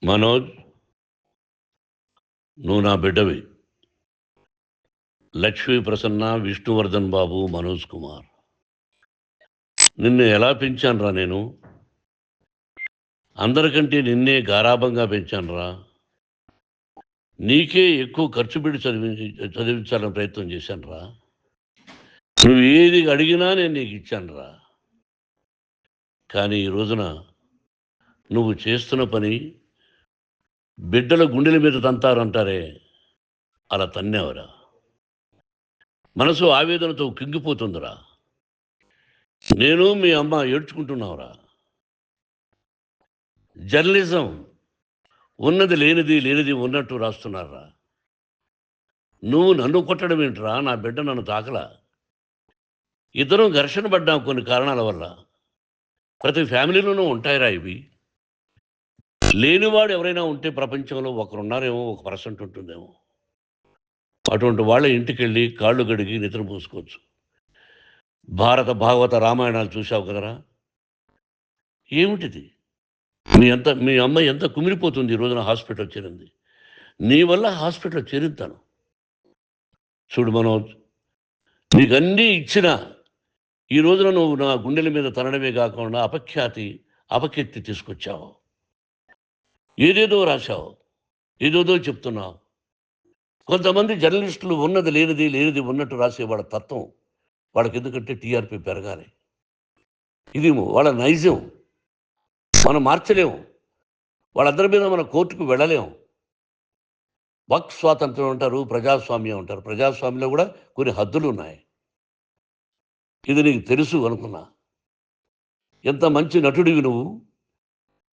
మనోజ్, నువ్వు నా బిడ్డవి. లక్ష్మీ ప్రసన్న, విష్ణువర్ధన్ బాబు, మనోజ్ కుమార్. నిన్ను ఎలా పెంచానురా నేను? అందరికంటే నిన్నే గారాబంగా పెంచానురా. నీకే ఎక్కువ ఖర్చు పెట్టి చదివించాలని ప్రయత్నం చేశానురా. నువ్వు ఏది అడిగినా నేను నీకు ఇచ్చానురా. కానీ ఈ రోజున నువ్వు చేస్తున్న పని బిడ్డల గుండెల మీద తంతారంటారే, అలా తన్నేవరా. మనసు ఆవేదనతో కింగిపోతుందిరా. నేను మీ అమ్మ ఏడ్చుకుంటున్నావురా. జర్నలిజం ఉన్నది లేనిది, లేనిది ఉన్నట్టు రాస్తున్నారా. నువ్వు నన్ను కొట్టడం ఏంట్రా? నా బిడ్డ నన్ను తాకలా. ఇద్దరం ఘర్షణ పడ్డాం కొన్ని కారణాల వల్ల. ప్రతి ఫ్యామిలీలోనూ ఉంటాయిరా ఇవి. లేనివాడు ఎవరైనా ఉంటే ప్రపంచంలో ఒకరున్నారేమో, 1% ఉంటుందేమో. అటువంటి వాళ్ళ ఇంటికి వెళ్ళి కాళ్ళు గడిగి నిద్ర పూసుకోవచ్చు. భారత భాగవత రామాయణాలు చూశావు కదరా. ఏమిటిది? మీ అమ్మ ఎంత కుమిలిపోతుంది ఈ రోజున హాస్పిటల్ చేరింది. నీ వల్ల హాస్పిటల్ చేరుతాను. చూడు మనోజ్, నీకన్నీ ఇచ్చినా ఈ రోజున నువ్వు నా గుండెల మీద తనడమే కాకుండా అపకీర్తి తీసుకొచ్చావు. ఏదేదో రాశావు, ఏదేదో చెప్తున్నావు. కొంతమంది జర్నలిస్టులు ఉన్నది లేనిది, లేనిది ఉన్నట్టు రాసేవాళ్ళ తత్వం వాళ్ళకి. ఎందుకంటే టీఆర్పీ పెరగాలి. ఇది వాళ్ళ నైజం. మనం మార్చలేము. వాళ్ళందరి మీద మన కోర్టుకు వెళ్ళలేము. వాక్ స్వాతంత్రం అంటారు, ప్రజాస్వామ్యం అంటారు. ప్రజాస్వామ్యంలో కూడా కొన్ని హద్దులు ఉన్నాయి. ఇది నీకు తెలుసు అనుకున్నా. ఎంత మంచి నటుడివి నువ్వు.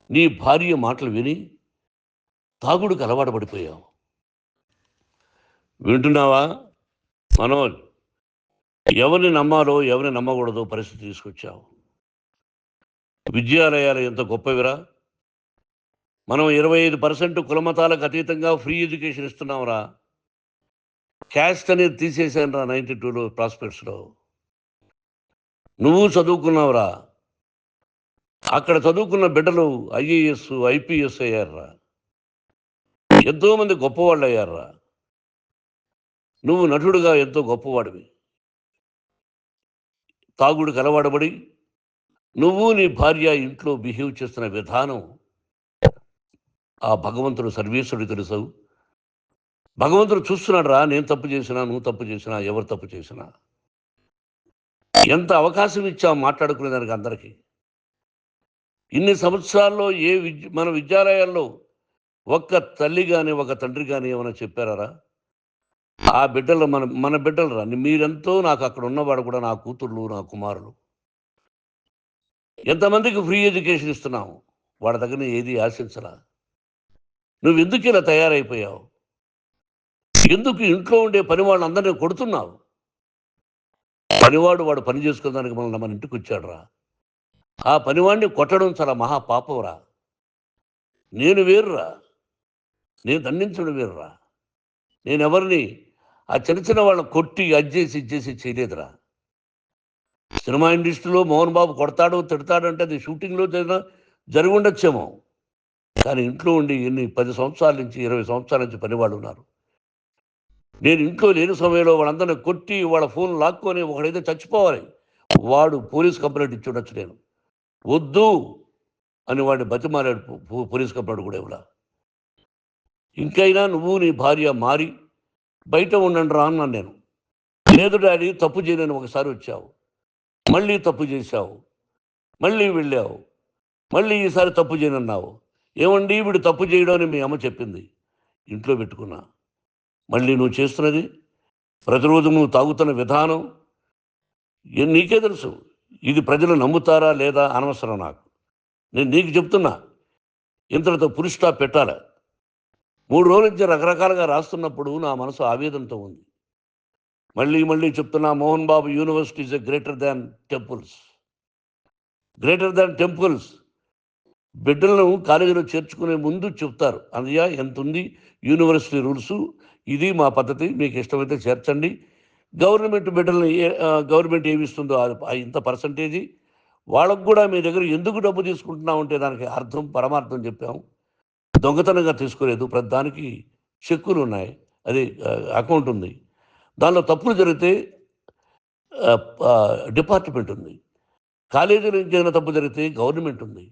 నీ భార్య మాటలు విని తాగుడుకు అలవాటు పడిపోయావు. వింటున్నావా మనోజ్? ఎవరిని నమ్మాలో ఎవరిని నమ్మకూడదో పరిస్థితి తీసుకొచ్చావు. విద్యాలయాలు ఎంత గొప్పవిరా. మనం 25% కులమతాలకు అతీతంగా ఫ్రీ ఎడ్యుకేషన్ ఇస్తున్నాంరా. క్యాస్ట్ అనేది తీసేసానురా 92లో ప్రాస్పెక్ట్స్లో. నువ్వు చదువుకున్నావురా. అక్కడ చదువుకున్న బిడ్డలు ఐఏఎస్, ఐపీఎస్ అయ్యారురా. ఎంతోమంది గొప్పవాళ్ళు అయ్యారురా. నువ్వు నటుడుగా ఎంతో గొప్పవాడివి. తాగుడికి అలవాడబడి నువ్వు నీ భార్య ఇంట్లో బిహేవ్ చేస్తున్న విధానం ఆ భగవంతుడు సర్వేశ్వరుడు తెలుసు. భగవంతుడు చూస్తున్నాడు రా. నేను తప్పు చేసినా, నువ్వు తప్పు చేసినా, ఎవరు తప్పు చేసినా. ఎంత అవకాశం ఇచ్చావు మాట్లాడుకునేదానికి అందరికీ. ఇన్ని సంవత్సరాల్లో మన విద్యాలయాల్లో ఒక్క తల్లి కానీ ఒక తండ్రి కానీ ఏమైనా చెప్పారా? ఆ బిడ్డలు మన బిడ్డలు రా. మీరెంతో నాకు అక్కడ ఉన్నవాడు కూడా నా కూతుర్లు, నా కుమారులు. ఎంతమందికి ఫ్రీ ఎడ్యుకేషన్ ఇస్తున్నావు. వాళ్ళ దగ్గర ఏది ఆశించలా. నువ్వు ఎందుకు ఇలా తయారైపోయావు? ఎందుకు ఇంట్లో ఉండే పని వాళ్ళందరినీ కొడుతున్నావు? పనివాడు వాడు పని చేసుకోవడానికి మన ఇంటికి వచ్చాడు రా. ఆ పనివాడిని కొట్టడం చాలా మహాపాపంరా. నేను వేరురా. నేను దండించడం వేరురా. నేను ఎవరిని ఆ చిన్న చిన్న వాళ్ళని కొట్టి అజ్జేసి ఇచ్చేసి చేయలేదురా. సినిమా ఇండస్ట్రీలో మోహన్ బాబు కొడతాడు, తిడతాడు అంటే అది షూటింగ్లో జరిగి ఉండొచ్చేమో. కానీ ఇంట్లో ఉండి 10 సంవత్సరాల నుంచి 20 సంవత్సరాల నుంచి పనివాళ్ళు ఉన్నారు. నేను ఇంట్లో లేని సమయంలో వాళ్ళందరినీ కొట్టి వాళ్ళ ఫోన్ లాక్కొని ఒకడైతే చచ్చిపోవాలి. వాడు పోలీస్ కంప్లైంట్ ఇచ్చి ఉండొచ్చు. నేను వద్దు అని వాడిని బతిమాలాడు. పోలీస్ కంప్లైంట్ కూడా ఇవ్వలా. ఇంకైనా నువ్వు నీ భార్య మారి బయట ఉండండి రా అన్నాను నేను. లేదు డాడీ, తప్పు చేయలేని ఒకసారి వచ్చావు, మళ్ళీ తప్పు చేశావు, మళ్ళీ వెళ్ళావు, మళ్ళీ ఈసారి తప్పు చేయనన్నావు. ఏమండి వీడు తప్పు చేయడం అని మీ అమ్మ చెప్పింది. ఇంట్లో పెట్టుకున్నా. మళ్ళీ నువ్వు చేస్తున్నది, ప్రతిరోజు నువ్వు తాగుతున్న విధానం నీకే తెలుసు. ఇది ప్రజలు నమ్ముతారా లేదా అనవసరం నాకు. నేను నీకు చెప్తున్నా, ఇంతటితో ఫుల్ స్టాప్ పెట్టాలి. 3 రోజుల నుంచి రకరకాలుగా రాస్తున్నప్పుడు నా మనసు ఆవేదనతో ఉంది. మళ్ళీ చెప్తున్నా, Mohan Babu university is greater than temples. Greater than temples. బిడ్డలను కాలేజీలో చేర్చుకునే ముందు చెప్తారు, అన్నయ్య ఎంత ఉంది యూనివర్సిటీ రూల్స్, ఇది మా పద్ధతి, మీకు ఇష్టమైతే చేర్చండి. గవర్నమెంట్ బిడ్డలను గవర్నమెంట్ ఏమి ఇస్తుందో ఇంత పర్సంటేజీ వాళ్ళకు కూడా మీ దగ్గర ఎందుకు డబ్బు తీసుకుంటున్నాం అంటే దానికి అర్థం పరమార్థం చెప్పాము. దొంగతనంగా తీసుకోలేదు. ప్రతిదానికి చెక్కులు ఉన్నాయి. అది అకౌంట్ ఉంది. దానిలో తప్పులు జరిగితే డిపార్ట్మెంట్ ఉంది. కాలేజీలో ఇంకేదైనా తప్పు జరిగితే గవర్నమెంట్ ఉంది.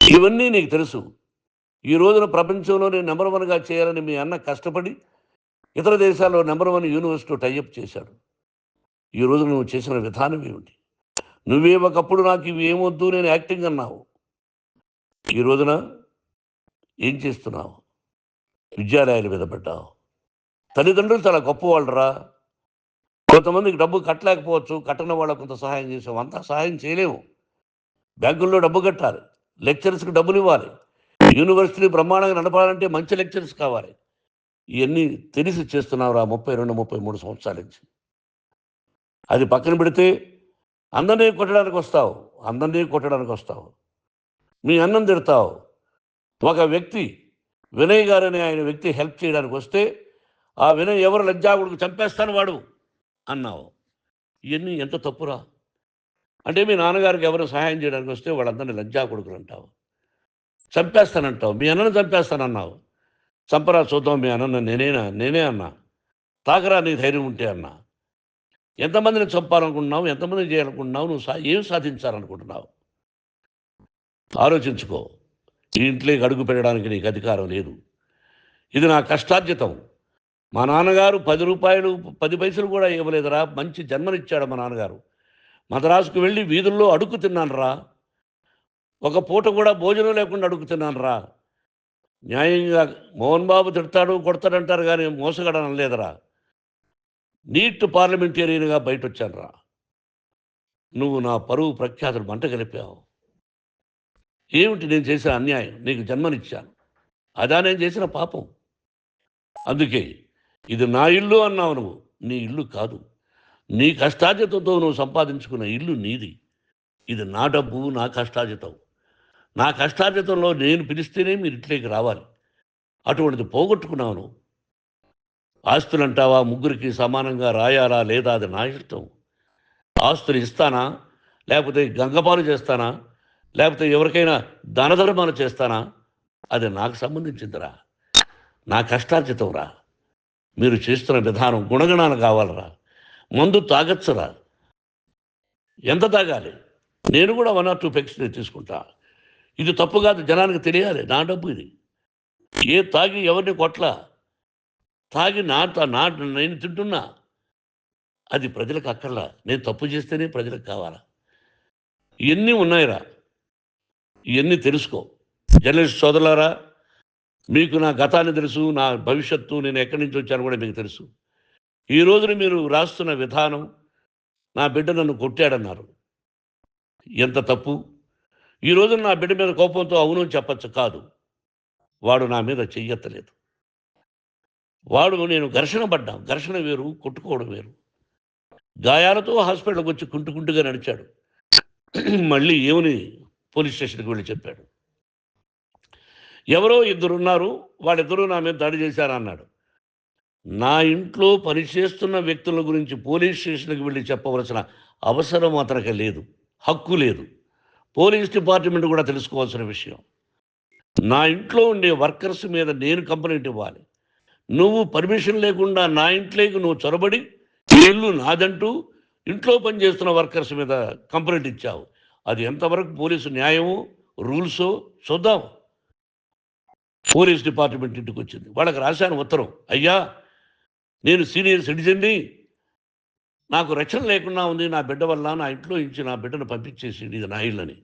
ఇవన్నీ నీకు తెలుసు. ఈ రోజున ప్రపంచంలోనే నంబర్ 1గా చేయాలని మీ అన్న కష్టపడి ఇతర దేశాల్లో నంబర్ 1 యూనివర్సిటీ టైఅప్ చేశాడు. ఈ రోజు నువ్వు చేసిన విధానం ఏమిటి? నువ్వే ఒకప్పుడు నాకు ఇవి ఏమొద్దు నేను యాక్టింగ్ అన్నావు. ఈ రోజున ఏం చేస్తున్నావు? విద్యాలయాల మీద పడ్డావు. తల్లిదండ్రులు చాలా గొప్పవాళ్ళురా. కొంతమందికి డబ్బు కట్టలేకపోవచ్చు. కట్టని వాళ్ళకు కొంత సహాయం చేసాం. అంతా సహాయం చేయలేము. బ్యాంకుల్లో డబ్బు కట్టాలి. లెక్చరర్స్కి డబ్బులు ఇవ్వాలి. యూనివర్సిటీ బ్రహ్మాండంగా నడపాలంటే మంచి లెక్చరర్స్ కావాలి. ఇవన్నీ తెలిసి చేస్తున్నావురా 32, 33 సంవత్సరాల నుంచి. అది పక్కన పెడితే అందరినీ కొట్టడానికి వస్తావు. మీ అన్నం తిడతావు. ఒక వ్యక్తి వినయ్ గారనే ఆయన వ్యక్తి హెల్ప్ చేయడానికి వస్తే ఆ వినయ్ ఎవరు లజ్జాగుడికి చంపేస్తాను వాడు అన్నావు. ఇవన్నీ ఎంత తప్పురా? అంటే మీ నాన్నగారికి ఎవరు సహాయం చేయడానికి వస్తే వాళ్ళందరినీ లజ్జాగుడుకులు అంటావు. చంపేస్తానంటావు. మీ అన్నను చంపేస్తానన్నావు. చంపరా చూద్దాం మీ అన్న నేనే అన్నా. తాకరా నీ ధైర్యం ఉంటే అన్నా. ఎంతమందిని చంపాలనుకుంటున్నావు? ఎంతమందిని చేయాలనుకుంటున్నావు? నువ్వు ఏం సాధించాలనుకుంటున్నావు? ఆలోచించుకో. ఈ ఇంట్లోకి అడుగు పెట్టడానికి నీకు అధికారం లేదు. ఇది నా కష్టార్జితం. మా నాన్నగారు 10 రూపాయలు 10 పైసలు కూడా ఇవ్వలేదురా. మంచి జన్మనిచ్చాడు మా నాన్నగారు. మద్రాసుకు వెళ్ళి వీధుల్లో అడుగు తిన్నాను రా. ఒక పూట కూడా భోజనం లేకుండా అడుగు తిన్నాను రా. న్యాయంగా మోహన్ బాబు తిడతాడు కొడతాడంటారు కానీ మోసగడనం లేదురా. నీట్ పార్లమెంటేరియన్గా బయట వచ్చాను రా. నువ్వు నా పరువు ప్రఖ్యాతులు మంట కలిపావు. ఏమిటి నేను చేసిన అన్యాయం? నీకు జన్మనిచ్చాను. అదా నేను చేసిన పాపం. అందుకే ఇది నా ఇల్లు అన్నావు నువ్వు. నీ ఇల్లు కాదు. నీ కష్టార్జితంతో నువ్వు సంపాదించుకున్న ఇల్లు నీది. ఇది నా డబ్బు, నా కష్టార్జితం. నా కష్టార్జితంలో నేను పిలిస్తేనే మీరు ఇంట్లోకి రావాలి. అటువంటిది పోగొట్టుకున్నావు నువ్వు. ఆస్తులు అంటావా? ముగ్గురికి సమానంగా రాయాలా లేదా అది నా ఇష్టం. ఆస్తులు ఇస్తానా, లేకపోతే గంగపాలు చేస్తానా, లేకపోతే ఎవరికైనా దానధర్మాలు చేస్తానా, అది నాకు సంబంధించిందిరా. నా కష్టార్జితం రా. మీరు చేస్తున్న విధానం గుణగణాలు కావాలరా. మందు తాగచ్చురా. ఎంత తాగాలి? నేను కూడా 1 or 2 పెగ్స్ తీసుకుంటా. ఇది తప్పు కాదు, జనానికి తెలియాలి. నా డబ్బు ఇది. తాగి ఎవరిని కొట్లా. తాగి నేను తింటున్నా. అది ప్రజలకు అక్కర్లా. నేను తప్పు చేస్తేనే ప్రజలకు కావాలా. ఇవన్నీ ఉన్నాయిరా. ఇవన్నీ తెలుసుకో. జర్నలిస్ట్ సోదరులారా, మీకు నా గతాన్ని తెలుసు, నా భవిష్యత్తు, నేను ఎక్కడి నుంచి వచ్చాను కూడా మీకు తెలుసు. ఈ రోజున మీరు రాస్తున్న విధానం, నా బిడ్డ నన్ను కొట్టాడన్నారు. ఎంత తప్పు. ఈ రోజున నా బిడ్డ మీద కోపంతో అవును చెప్పచ్చు. కాదు, వాడు నా మీద చెయ్యెత్తలేదు. నేను ఘర్షణ పడ్డాం. ఘర్షణ వేరు, కొట్టుకోవడం వేరు. గాయాలతో హాస్పిటల్కి వచ్చి కుంటుకుంటుగా నడిచాడు. మళ్ళీ ఏమని పోలీస్ స్టేషన్కి వెళ్ళి చెప్పాడు. ఎవరో 2 ఉన్నారు, వాళ్ళిద్దరూ నా మీద దాడి చేశారన్నాడు. నా ఇంట్లో పనిచేస్తున్న వ్యక్తుల గురించి పోలీస్ స్టేషన్కి వెళ్ళి చెప్పవలసిన అవసరం అతనికి లేదు, హక్కు లేదు. పోలీస్ డిపార్ట్మెంట్ కూడా తెలుసుకోవాల్సిన విషయం. నా ఇంట్లో ఉండే వర్కర్స్ మీద నేను కంప్లైంట్ ఇవ్వాలి. నువ్వు పర్మిషన్ లేకుండా నా ఇంట్లోకి నువ్వు చొరబడి ఇల్లు నాదంటూ ఇంట్లో పనిచేస్తున్న వర్కర్స్ మీద కంప్లైంట్ ఇచ్చావు. అది ఎంతవరకు పోలీసు న్యాయమో రూల్సో చూద్దాం. పోలీస్ డిపార్ట్మెంట్ ఇంటికి వచ్చింది. వాళ్ళకి రాశాను ఉత్తరం. అయ్యా, నేను సీనియర్ సిటిజన్ని, నాకు రక్షణ లేకుండా ఉంది. నా బిడ్డ వల్ల నా ఇంట్లో నుంచి నా బిడ్డను పంపించేసి ఇది నా ఇల్లని.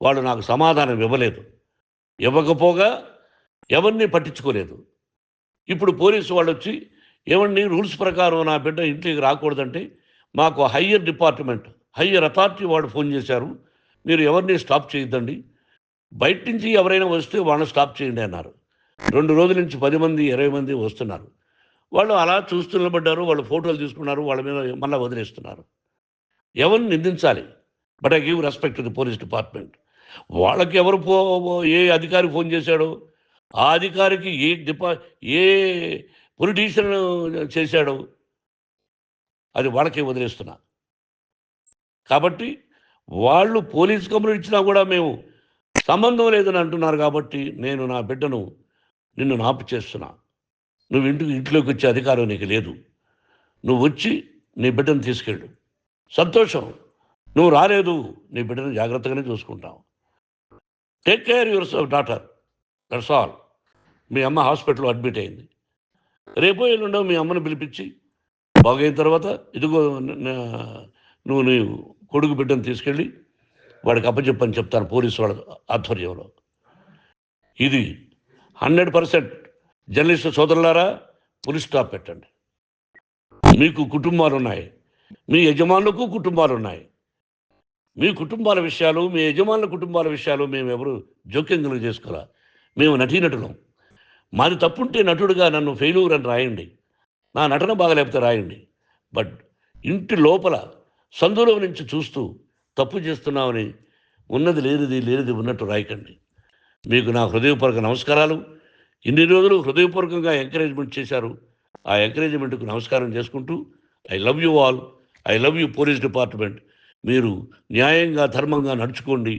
వాళ్ళు నాకు సమాధానం ఇవ్వలేదు. ఇవ్వకపోగా ఎవరిని పట్టించుకోలేదు. ఇప్పుడు పోలీసు వాళ్ళు వచ్చి ఏమండి రూల్స్ ప్రకారం నా బిడ్డ ఇంటికి రాకూడదంటే మాకు హయ్యర్ అథారిటీ వాళ్ళు ఫోన్ చేశారు. మీరు ఎవరిని స్టాప్ చేయొద్దండి. బయట నుంచి ఎవరైనా వస్తే వాళ్ళని స్టాప్ చేయండి అన్నారు. 2 రోజుల నుంచి 10 మంది 20 మంది వస్తున్నారు. వాళ్ళు అలా చూస్తూ నిలబడ్డారు. వాళ్ళు ఫోటోలు తీసుకున్నారు. వాళ్ళ మీద మళ్ళీ వదిలేస్తున్నారు. ఎవరిని నిందించాలి? But I give respect to the police department. వాళ్ళకి ఏ అధికారి ఫోన్ చేశాడో, ఆ అధికారికి ఏ పొలిటీషియన్ చేశాడో అది వాళ్ళకే వదిలేస్తున్నా. కాబట్టి వాళ్ళు పోలీస్ కంప్లైంట్ ఇచ్చినా కూడా మేము సంబంధం లేదని అంటున్నారు కాబట్టి నేను నా బిడ్డను నిన్ను నాపు చేస్తున్నా. నువ్వు ఇంట్లోకి వచ్చే అధికారం నీకు లేదు. నువ్వు వచ్చి నీ బిడ్డను తీసుకెళ్ళు. సంతోషం. నువ్వు రాలేదు, నీ బిడ్డను జాగ్రత్తగానే చూసుకుంటావు. Take care your daughter, that's all. మీ అమ్మ హాస్పిటల్లో అడ్మిట్ అయింది. రేపో ఎల్లుండో మీ అమ్మను పిలిపించి బాగైన తర్వాత ఇదిగో నువ్వు నీ కొడుకు బిడ్డను తీసుకెళ్ళి వాడికి అప్పచెప్పని చెప్తాను పోలీసు వాళ్ళ ఆధ్వర్యంలో. ఇది 100% జర్నలిస్టు సోదరులారా, పులి స్టాప్ పెట్టండి. మీకు కుటుంబాలు ఉన్నాయి, మీ యజమానులకు కుటుంబాలు ఉన్నాయి. మీ కుటుంబాల విషయాలు, మీ యజమానుల కుటుంబాల విషయాలు మేము ఎవరు జోక్యం కలుగు చేసుకోవాలా. మేము నటీనటులం. మాది తప్పుంటే నటుడుగా నన్ను ఫెయిల్యూర్ అని రాయండి, నా నటన బాగలేకపోతే రాయండి. బట్ ఇంటి లోపల సందులో నుంచి చూస్తూ తప్పు చేస్తున్నామని ఉన్నది లేనిది లేనిది ఉన్నట్టు రాయకండి. మీకు నా హృదయపూర్వక నమస్కారాలు. ఇన్ని రోజులు హృదయపూర్వకంగా ఎంకరేజ్మెంట్ చేశారు. ఆ ఎంకరేజ్మెంట్కు నమస్కారం చేసుకుంటూ I love you all. I love you police department. మీరు న్యాయంగా ధర్మంగా నడుచుకోండి,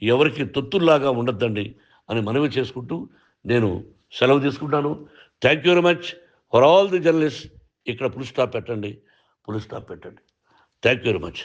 ఎవరికి తొత్తుల్లాగా ఉండొద్దండి అని మనవి చేసుకుంటూ నేను సెలవు తీసుకుంటాను. Thank you very much for all the journalist. ఇక్కడ పులి స్టాప్ పెట్టండి, పులి స్టాప్ పెట్టండి. Thank you very much.